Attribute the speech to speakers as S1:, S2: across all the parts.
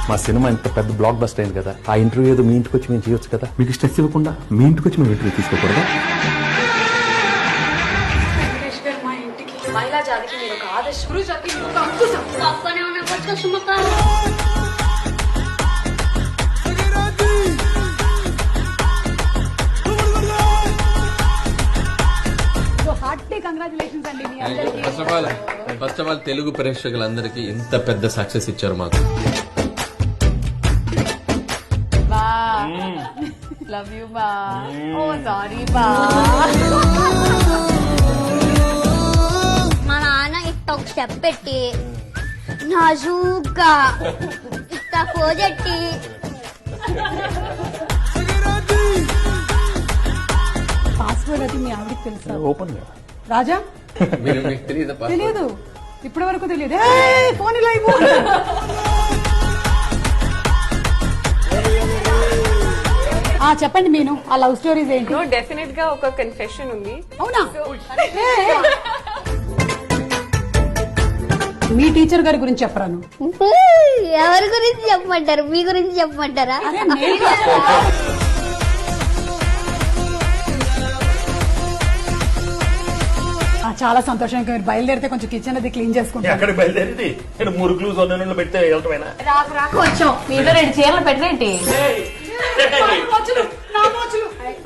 S1: మా సినిమా ఇంత పెద్ద బ్లాక్ బస్టర్ అయింది కదా, ఆ ఇంటర్వ్యూ ఏదో మీ ఇంటికి వచ్చి మేము చేయొచ్చు కదా. మీకు స్ట్రెస్ ఇవ్వకుండా మీ ఇంటికి వచ్చి మేము ఇంటర్వ్యూ తీసుకోకూడదా?
S2: మహిళా జాతికి మీరు ఒక ఆదర్శ, పురుష జాతికి మీరు ఒక Ankusam.
S3: First of all Telugu ప్రేక్షకులందరికీ ఇంత పెద్ద సక్సెస్ ఇచ్చారు మాకు.
S4: లవ్ యూ బా. ఓ సారీ బా.
S5: మా నాన్న ఇట్ట ఒక స్టెప్ పెట్టి నాజూగ్గా ఇట్ట పోజెట్టి
S6: పాస్వర్డ్ అది మీ ఆవిడకి తెలుసా?
S1: ఓపెన్ గా
S6: రాజా
S3: మీకు
S6: తెలియదు, ఇప్పటి వరకు తెలియదు. ఫోన్ ఇలా చెప్పండి మీను, ఆ లవ్ స్టోరీస్ ఏంటి?
S4: డెఫినెట్ గా ఒక కన్ఫెషన్ ఉంది.
S6: అవునా? మీ టీచర్ గారి గురించి చెప్పరాను.
S5: ఎవరి గురించి చెప్పమంటారు? మీ గురించి చెప్పమంటారా?
S6: చాలా సంతోషంగా మీరు బయలుదేరితే కొంచెం కిచెన్ అది క్లీన్ చేసుకుంటాను.
S1: ఎక్కడికి బయలుదేరింది? మురుకులు సొన్నలు పెడితే వెళ్ళటమేనా?
S4: కొంచెం మీద 2 చీరలు పెట్టరేంటి?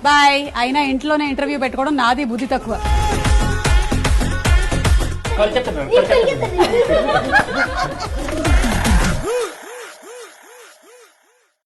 S6: బాయ్. అయినా ఇంట్లోనే ఇంటర్వ్యూ పెట్టుకోవడం నాది బుద్ధి తక్కువ.
S1: చెప్తాను